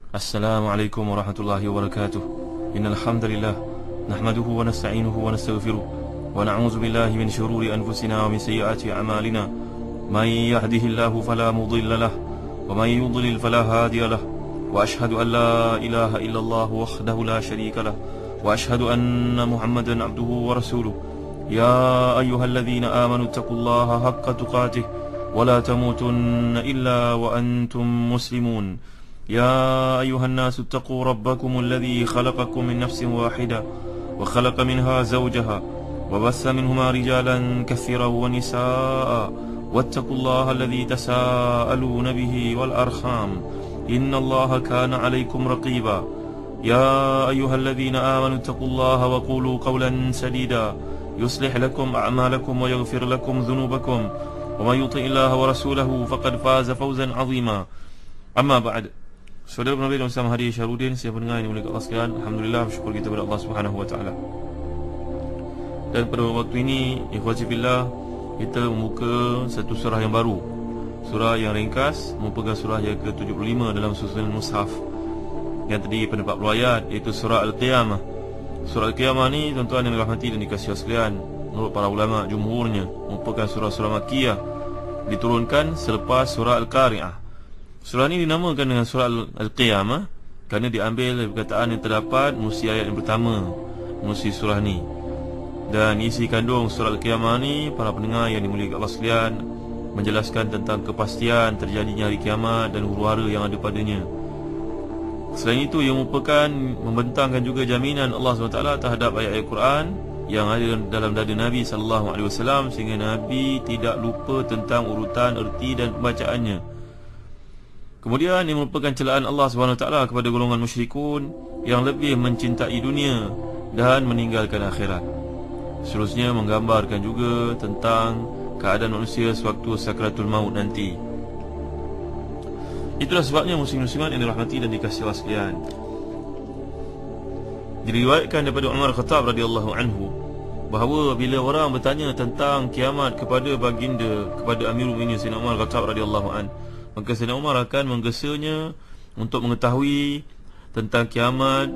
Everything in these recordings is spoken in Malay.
Assalamualaikum warahmatullahi wabarakatuh. Innal hamdalillah nahmaduhu wa nasta'inuhu wa nastaghfiruh wa na'udzu billahi min shururi anfusina wa min sayyiati a'malina. May yahdihillahu fala mudilla lahu wa may yudlil fala hadiya lahu. Wa ashhadu an la ilaha illallah wahdahu la syarika lahu wa ashhadu anna Muhammadan abduhu wa rasuluh. Ya ayyuhalladzina amanu taqullaha haqqa tuqatih wa la tamutunna illa wa antum muslimun. يا أيها الناس اتقوا ربكم الذي خلقكم من نفس واحدة وخلق منها زوجها وبث منهما رجالا كثيرا ونساء واتقوا الله الذي تساءلون به والأرحام إن الله كان عليكم رقيبا يا أيها الذين آمنوا اتقوا الله وقولوا قولا سديدا يصلح لكم أعمالكم ويغفر لكم ذنوبكم ومن يطع الله ورسوله فقد فاز فوزا عظيما. أما بعد, saudara Nabi dan Ustaz Mahdi Syarudin, siapa pendengar yang dimuliakan Allah sekalian, alhamdulillah bersyukur kita kepada Allah Subhanahu wa taala. Dan pada waktu ini, ikhwati fillah, kita membuka satu surah yang baru. Surah yang ringkas, merupakan surah yang ke-75 dalam susunan mushaf. Yang tadi pada 40 ayat, iaitu surah Al-Qiyamah. Surah Al-Qiyamah ni tuan-tuan yang dirahmati dan dikasihi sekalian, menurut para ulama jumhurnya merupakan surah-surah Makkiyah, diturunkan selepas surah Al-Qari'ah. Surah ini dinamakan dengan surah Al-Qiyamah kerana diambil dari perkataan yang terdapat musi ayat yang pertama, musi surah ni. Dan isi kandung surah Al-Qiyamah ni, para pendengar yang dimuliakan Allah sekalian, menjelaskan tentang kepastian terjadinya hari kiamat dan huru-hara yang ada padanya. Selain itu, ia merupakan membentangkan juga jaminan Allah SWT terhadap ayat-ayat Quran yang ada dalam dada Nabi SAW, sehingga Nabi tidak lupa tentang urutan, erti dan pembacaannya. Kemudian ini merupakan celaan Allah SWT kepada golongan musyrikun yang lebih mencintai dunia dan meninggalkan akhirat. Seterusnya menggambarkan juga tentang keadaan manusia sewaktu sakratul maut nanti. Itulah sebabnya muslim-muslimat yang dirahmati dan dikasihi Allah sekalian, diriwayatkan daripada Umar Khattab radhiyallahu anhu bahawa bila orang bertanya tentang kiamat kepada baginda, kepada Amirul Mukminin Sayyidina Umar Khattab radhiyallahu anhu, maka Sayyidina Umar akan menggesanya untuk mengetahui tentang kiamat,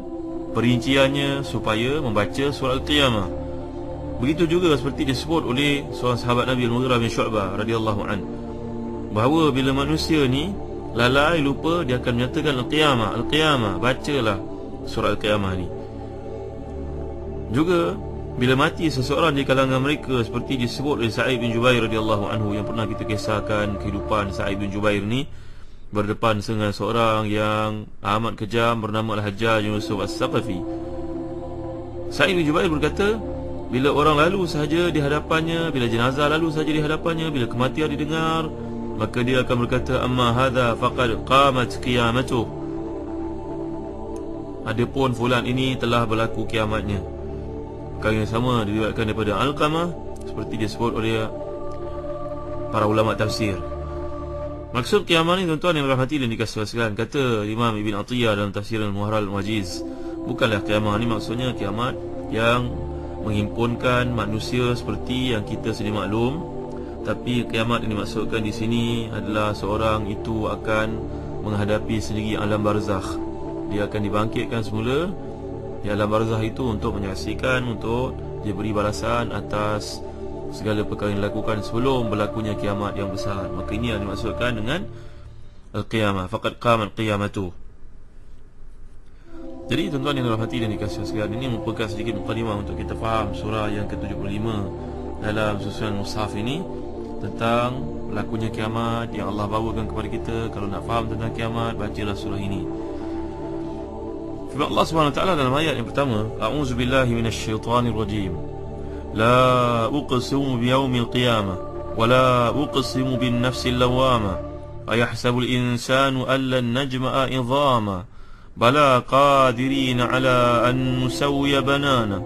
perinciannya, supaya membaca surah Al-Qiyamah. Begitu juga seperti disebut oleh seorang sahabat Nabi Al-Mughirah bin Syu'bah radhiyallahu anhu, bahawa bila manusia ni lalai lupa, dia akan menyatakan Al-Qiyamah, Al-Qiyamah, bacalah surah Al-Qiyamah ni. Juga bila mati seseorang di kalangan mereka, seperti disebut oleh Sa'id bin Jubair radhiyallahu anhu, yang pernah kita kisahkan kehidupan Sa'id bin Jubair ni, berdepan dengan seorang yang amat kejam bernama Al-Hajjaj bin Yusuf As-Saqafi. Sa'id bin Jubair berkata, bila orang lalu sahaja di hadapannya, bila jenazah lalu sahaja di hadapannya, bila kematian didengar, maka dia akan berkata, amma hadha faqad qamat qiyamatuh, adapun fulan ini telah berlaku kiamatnya. Perkara yang sama diriwayatkan daripada Al-Qamah, seperti disebut oleh para ulama tafsir. Maksud kiamat ni tuan-tuan yang dirahmati dan dikasihi sekalian, kata Imam Ibn Atiyah dalam tafsir Al-Muharrar Al-Wajiz, bukanlah kiamat ni maksudnya kiamat yang menghimpunkan manusia seperti yang kita sedia maklum, tapi kiamat yang dimaksudkan di sini adalah seorang itu akan menghadapi sendiri alam barzakh. Dia akan dibangkitkan semula di alam barzakh itu untuk menyaksikan, untuk diberi balasan atas segala perkara yang dilakukan sebelum berlakunya kiamat yang besar. Maka ini yang dimaksudkan dengan Al-Qiyamah, faqad qamat qiyamatuh. Jadi tuan-tuan yang dirahmati dan dikasihi sekalian, ini merupakan sedikit mukadimah untuk kita faham surah yang ke-75 dalam susunan mushaf ini, tentang berlakunya kiamat yang Allah bawakan kepada kita. Kalau nak faham tentang kiamat, bacalah surah ini. Firman Allah SWT dalam ayat yang pertama, a'udzu billahi minasyaitonir rajim, la uqsimu biyaumil qiyamah wa la uqsimu bin nafsil lawwamah ayahsabul insanu allan najma'a idhama bala qadirina ala an nusawwiya banana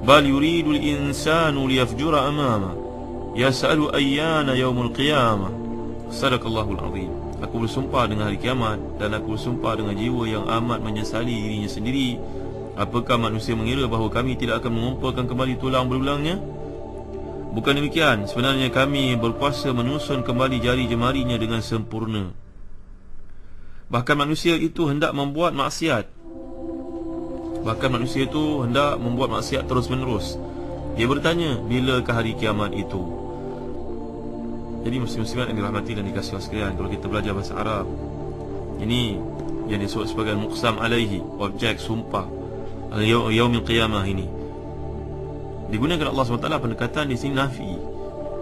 bal yuridul insanu liyafjura amama yas'alu ayyana yaumul qiyamah. Sadaqallahul azim. Aku bersumpah dengan hari kiamat, dan aku bersumpah dengan jiwa yang amat menyesali dirinya sendiri. Apakah manusia mengira bahawa kami tidak akan mengumpulkan kembali tulang berulangnya? Bukan demikian, sebenarnya kami berkuasa menyusun kembali jari jemarinya dengan sempurna. Bahkan manusia itu hendak membuat maksiat. Bahkan manusia itu hendak membuat maksiat terus menerus. Dia bertanya, bilakah hari kiamat itu? Jadi muslim-muslimat yang dirahmati dan dikasihi Allah sekalian, kalau kita belajar bahasa Arab, ini yang disebut sebagai muqsam alaihi, objek sumpah, yaumil qiyamah, ini digunakan Allah SWT pendekatan di sini nafi,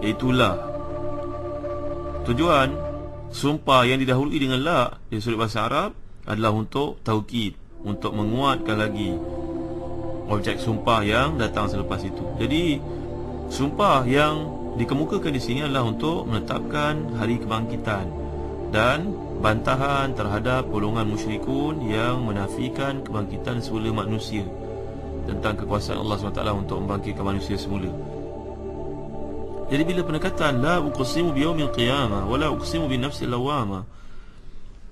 iaitu la. Tujuan sumpah yang didahului dengan la di sudut bahasa Arab adalah untuk taukid, untuk menguatkan lagi objek sumpah yang datang selepas itu. Jadi sumpah yang dikemukakan di sini adalah untuk menetapkan hari kebangkitan dan bantahan terhadap golongan musyrikun yang menafikan kebangkitan semula manusia, tentang kekuasaan Allah SWT untuk membangkitkan manusia semula. Jadi bila pendekatan la uqsimu biyaumil qiyamah wa la uqsimu bin nafsil lawamah,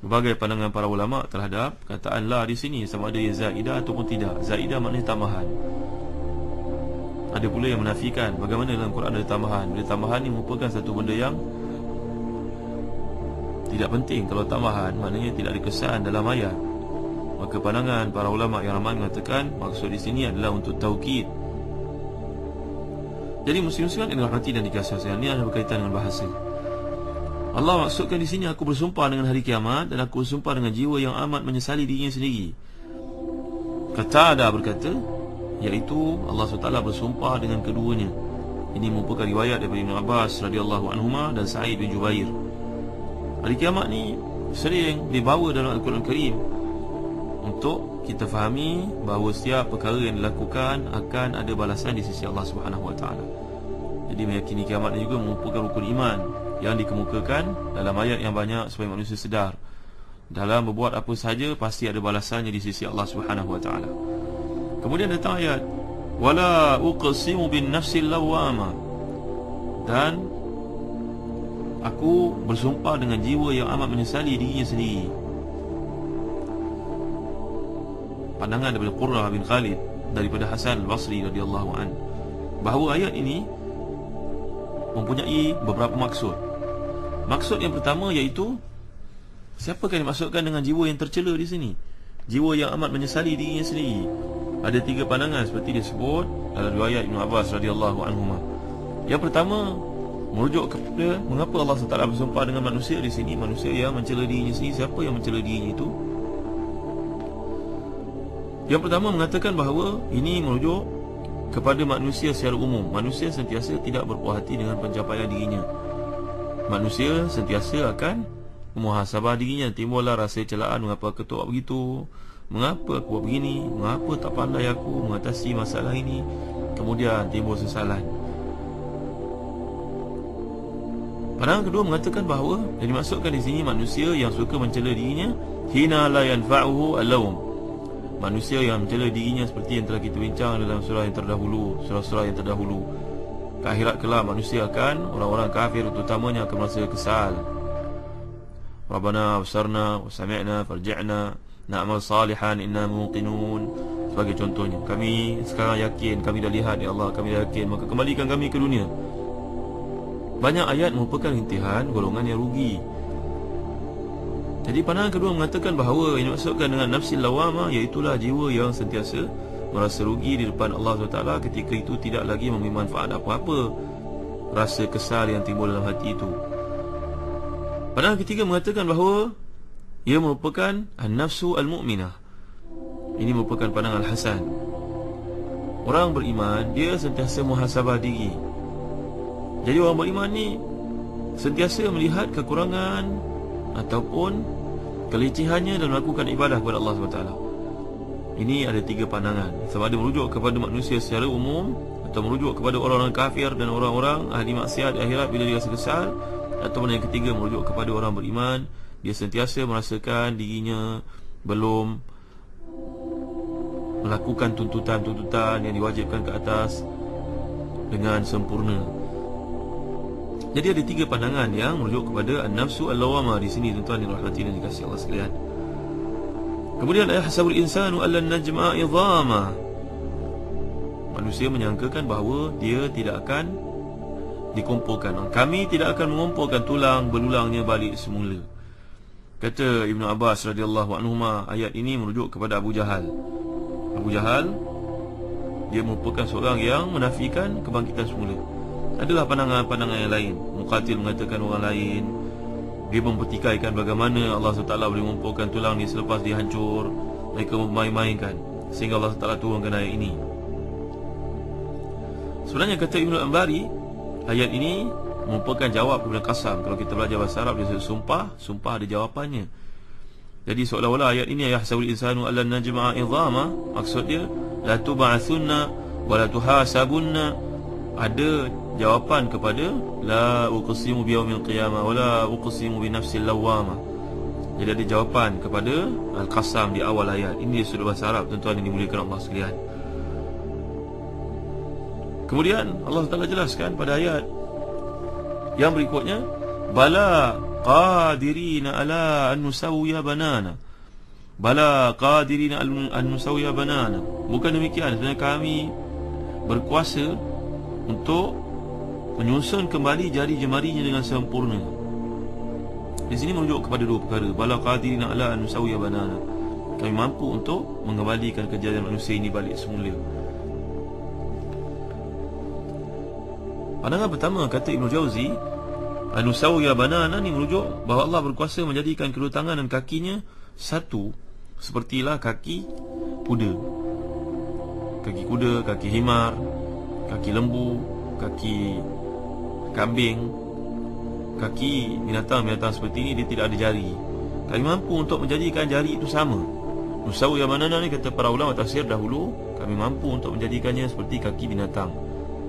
berbagai pandangan para ulama terhadap kataan la di sini, sama ada ia zaidah ataupun tidak. Zaidah maknanya tambahan. Ada pula yang menafikan. Bagaimana dalam Quran ada tambahan? Bila tambahan ni merupakan satu benda yang tidak penting. Kalau tambahan maknanya tidak dikesan dalam ayat. Maka pandangan para ulama yang ramai mengatakan maksud di sini adalah untuk taukid. Jadi muslim-muslimat yang dirahmati dan dikasihi Allah, ini ada berkaitan dengan bahasa. Allah maksudkan di sini, aku bersumpah dengan hari kiamat dan aku bersumpah dengan jiwa yang amat menyesali dirinya sendiri. Qatadah berkata, iaitu Allah SWT bersumpah dengan keduanya. Ini merupakan riwayat daripada Ibn Abbas radhiyallahu anhuma dan Sa'id bin Jubair. Hari kiamat ni sering dibawa dalam Al-Quran Karim untuk kita fahami bahawa setiap perkara yang dilakukan akan ada balasan di sisi Allah Subhanahu Wa Taala. Jadi meyakini kiamat ni juga merupakan rukun iman yang dikemukakan dalam ayat yang banyak supaya manusia sedar dalam berbuat apa sahaja pasti ada balasannya di sisi Allah Subhanahu Wa Taala. Kemudian datang ayat wala uqsimu bin nafsil lawamah, dan aku bersumpah dengan jiwa yang amat menyesali dirinya sendiri. Pandangan daripada Qurrah bin Khalid daripada Hasan al-Basri radhiyallahu an, bahawa ayat ini mempunyai beberapa maksud. Maksud yang pertama iaitu, siapakah yang dimaksudkan dengan jiwa yang tercela di sini? Jiwa yang amat menyesali dirinya sendiri. Ada tiga pandangan seperti disebut dalam riwayat Ibn Abbas radhiyallahu anhuma. Yang pertama merujuk kepada mengapa Allah SWT bersumpah dengan manusia di sini, manusia yang mencela dirinya sendiri. Siapa yang mencela dirinya itu? Yang pertama mengatakan bahawa ini merujuk kepada manusia secara umum. Manusia sentiasa tidak berpuas hati dengan pencapaian dirinya. Manusia sentiasa akan muhasabah dirinya. Timbullah rasa celaan, mengapa aku buat begitu, mengapa aku buat begini, mengapa tak pandai aku mengatasi masalah ini. Kemudian timbul sesalan. Pandangan kedua mengatakan bahawa yang dimaksudkan di sini manusia yang suka mencela dirinya, hina la yanfa'uhu al-lawm. Manusia yang mencela dirinya seperti yang telah kita bincang dalam surah yang terdahulu, surah-surah yang terdahulu. Ke akhirat kelak manusia akan, orang-orang kafir terutamanya akan merasa kesal. Rabbana absarna wa sami'na farji'na na'mal salihan inna muqinun. Sebagai contohnya, kami sekarang yakin, kami dah lihat ya Allah, kami dah yakin, maka kembalikan kami ke dunia. Banyak ayat merupakan rintihan golongan yang rugi. Jadi pandangan kedua mengatakan bahawa yang dimaksudkan dengan nafsil lawamah iaitulah jiwa yang sentiasa merasa rugi di depan Allah SWT ketika itu tidak lagi memberi manfaat apa-apa rasa kesal yang timbul dalam hati itu. Pandangan ketiga mengatakan bahawa ia merupakan an-nafsu al-mu'minah. Ini merupakan pandangan Al-Hasan. Orang beriman dia sentiasa muhasabah diri. Jadi orang beriman ni sentiasa melihat kekurangan ataupun kelecehannya dalam melakukan ibadah kepada Allah SWT. Ini ada tiga pandangan. Sama ada merujuk kepada manusia secara umum, atau merujuk kepada orang-orang kafir dan orang-orang ahli maksiat di akhirat bila dia rasa kesal, ataupun yang ketiga merujuk kepada orang beriman, dia sentiasa merasakan dirinya belum melakukan tuntutan-tuntutan yang diwajibkan ke atas dengan sempurna. Jadi ada tiga pandangan yang merujuk kepada an-nafsu al-lawamah di sini, tuan-tuan yang dirahmati dan dikasihi Allah sekalian. Kemudian ayahsabul insanu allan najma'a idhama. Manusia menyangkakan bahawa dia tidak akan dikumpulkan. Kami tidak akan mengumpulkan tulang belulangnya balik semula. Kata Ibnu Abbas radhiyallahu anhuma, ayat ini merujuk kepada Abu Jahal. Abu Jahal, dia merupakan seorang yang menafikan kebangkitan semula. Adalah pandangan-pandangan yang lain. Muqatil mengatakan orang lain. Dia mempertikaikan bagaimana Allah SWT boleh mengumpulkan tulang ni selepas dia hancur. Mereka memain-mainkan sehingga Allah SWT turunkan ayat ini. Sebenarnya kata Ibnu Ambari, ayat ini merupakan jawab kepada qasam. Kalau kita belajar bahasa Arab, dia sumpah, sumpah ada jawapannya. Jadi seolah-olah ayat ini, yahsabul insanu allan najma'a idhama, maksud dia la tub'atsunna wa la tuhasabunna, ada jawapan kepada la uqsimu biyaumil qiyamah wa la uqsimu bi nafsil lawwamah. Jadi ada jawapan kepada al-qasam di awal ayat. Ini sudah bahasa Arab, tuan-tuan yang dimuliakan Allah sekalian. Kemudian Allah Taala jelaskan pada ayat yang berikutnya, bala qadirina ala an nusawwiya banana. Bala qadirina an nusawwiya banana. Bukan demikian, sebenarnya kami berkuasa untuk menyusun kembali jari jemarinya dengan sempurna. Di sini merujuk kepada dua perkara. Bala qadirina ala an nusawwiya banana. Kami mampu untuk mengembalikan kejadian manusia ini balik semula. Pandangan pertama, kata Ibnu Jauzi, an-nusawwiya banana ni merujuk bahawa Allah berkuasa menjadikan kedua tangan dan kakinya satu, sepertilah kaki kuda. Kaki kuda, kaki himar, kaki lembu, kaki kambing, kaki binatang-binatang seperti ini, dia tidak ada jari. Kami mampu untuk menjadikan jari itu sama. Nusawwiya banana ni, kata para ulama tafsir dahulu, kami mampu untuk menjadikannya seperti kaki binatang,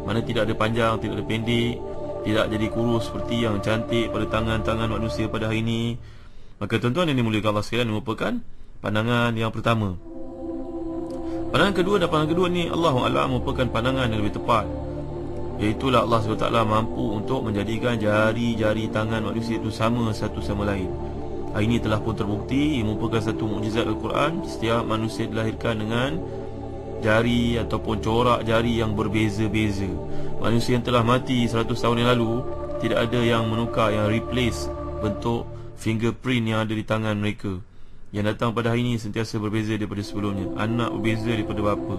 mana tidak ada panjang, tidak ada pendek, tidak jadi kurus seperti yang cantik pada tangan-tangan manusia pada hari ini. Maka tuan-tuan yang dimuliakan Allah sekalian, merupakan pandangan yang pertama. Pandangan kedua, dan pandangan kedua ni Allahu a'lam merupakan pandangan yang lebih tepat, iaitulah Allah SWT mampu untuk menjadikan jari-jari tangan manusia itu sama satu sama lain. Hari ini telah pun terbukti, ia merupakan satu mukjizat Al-Quran. Setiap manusia dilahirkan dengan jari ataupun corak jari yang berbeza-beza. Manusia yang telah mati 100 tahun yang lalu, tidak ada yang menukar, yang replace bentuk fingerprint yang ada di tangan mereka. Yang datang pada hari ini sentiasa berbeza daripada sebelumnya. Anak berbeza daripada bapa,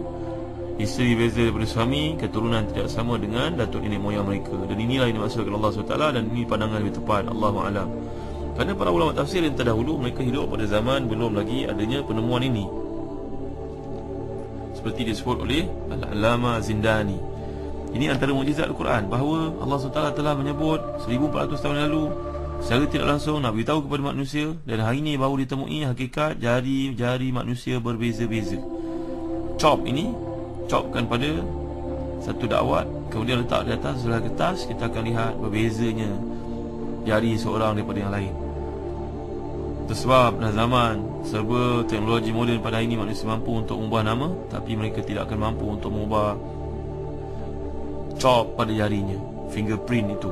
isteri berbeza daripada suami, keturunan tidak sama dengan datuk nenek moyang mereka. Dan inilah yang dimaksudkan Allah SWT, dan ini pandangan lebih tepat, Allahu a'lam. Kerana para ulama tafsir yang terdahulu, mereka hidup pada zaman belum lagi adanya penemuan ini, seperti disebut oleh Al-Allama Zindani. Ini antara mukjizat Al-Quran, bahawa Allah SWT telah menyebut 1400 tahun lalu secara tidak langsung nak beritahu kepada manusia, dan hari ini baru ditemui hakikat jari-jari manusia berbeza-beza. Chop ini, chopkan pada satu dakwat, kemudian letak di atas sebelah kertas, kita akan lihat berbezanya jari seorang daripada yang lain. Sebab dalam zaman serba teknologi moden pada hari ini, manusia mampu untuk mengubah nama, tapi mereka tidak akan mampu untuk mengubah chop pada jarinya, fingerprint itu.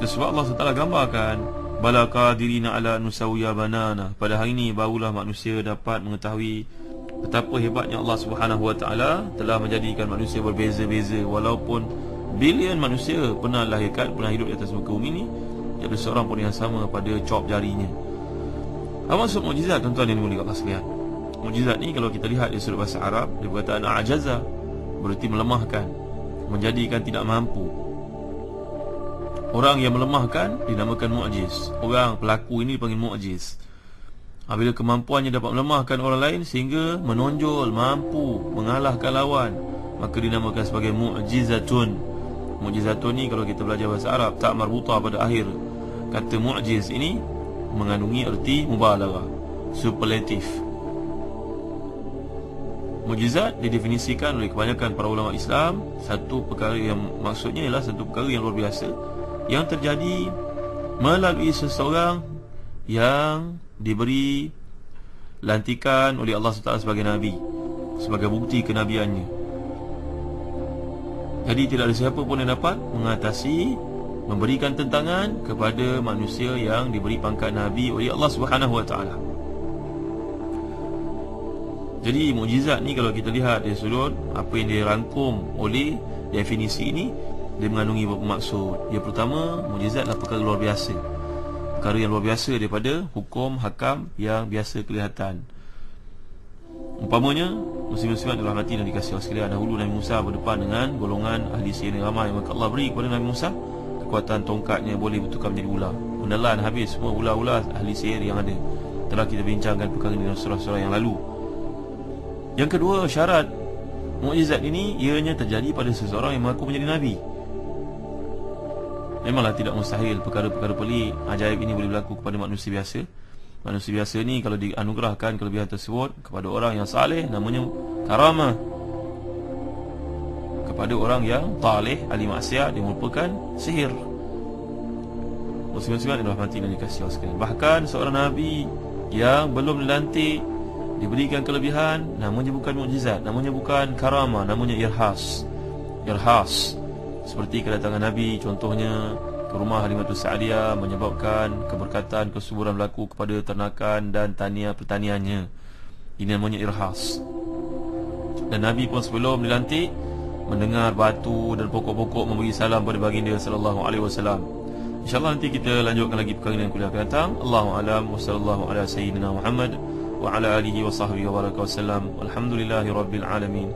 Sebab Allah SWT gambarkan, bala qadirina ala nusawwiya banana. Pada hari ini barulah manusia dapat mengetahui betapa hebatnya Allah SWT telah menjadikan manusia berbeza-beza. Walaupun bilion manusia pernah lahirkan, pernah hidup di atas muka bumi ini, tidak ada seorang pun yang sama pada chop jarinya. Apa maksud mukjizat, tuan-tuan yang dimuliakan Allah sekalian? Mukjizat ni kalau kita lihat di sudut bahasa Arab, dia perkataan a'jaza, berarti melemahkan, menjadikan tidak mampu. Orang yang melemahkan dinamakan mu'jiz. Orang pelaku ini dipanggil mu'jiz. Apabila kemampuannya dapat melemahkan orang lain sehingga menonjol, mampu mengalahkan lawan, maka dinamakan sebagai mu'jizatun. Mu'jizatun ni kalau kita belajar bahasa Arab, tak marbutah pada akhir kata mu'jiz ini mengandungi erti mubalaghah, superlatif. Mukjizat didefinisikan oleh kebanyakan para ulama Islam, satu perkara yang maksudnya ialah satu perkara yang luar biasa yang terjadi melalui seseorang yang diberi lantikan oleh Allah SWT sebagai Nabi, sebagai bukti kenabiannya. Jadi tidak ada siapa pun yang dapat mengatasi, memberikan tentangan kepada manusia yang diberi pangkat Nabi oleh Allah SWT. Jadi mukjizat ni kalau kita lihat dari sudut apa yang dirangkum oleh definisi ini, dia mengandungi beberapa maksud. Yang pertama, mukjizat adalah perkara luar biasa. perkara yang luar biasa daripada hukum hakam yang biasa kelihatan. Umpamanya muslim-muslimat dirahmati dan dikasihi Allah sekalian, dahulu Nabi Musa berdepan dengan golongan ahli sihir yang ramai, maka Allah beri kepada Nabi Musa kekuatan tongkatnya boleh bertukar menjadi ular, menelan habis semua ular-ular ahli sihir yang ada. Telah kita bincangkan perkara ini dalam surah-surah yang lalu. Yang kedua, syarat mukjizat ini ianya terjadi pada seseorang yang mengaku menjadi Nabi. Memanglah tidak mustahil perkara-perkara pelik ajaib ini boleh berlaku kepada manusia biasa. Manusia biasa ni kalau dianugerahkan kelebihan tersebut kepada orang yang saleh, namanya karamah. Kepada orang yang taleh, ahli maksiat, dia merupakan sihir. Muslim-muslimat yang dirahmati dan dikasihi Allah sekalian, bahkan seorang Nabi yang belum dilantik diberikan kelebihan, namanya bukan mukjizat, namanya bukan karamah, namanya irhas. Irhas seperti kedatangan Nabi contohnya ke rumah Halimatus Sa'diyah menyebabkan keberkatan, kesuburan berlaku kepada ternakan dan pertaniannya. Ini namanya irhas. Dan Nabi pun sebelum dilantik mendengar batu dan pokok-pokok memberi salam pada baginda sallallahu alaihi wasallam. InsyaAllah nanti kita lanjutkan lagi perkara yang kuliah akan datang. Allahu a'lam wa sallallahu ala sayyidina Muhammad wa ala alihi wa sahbihi wa baraka wasallam. Walhamdulillahi rabbil alamin.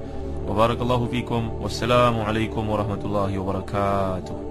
Wa barakallahu fikum. Wassalamu alaikum warahmatullahi wabarakatuh.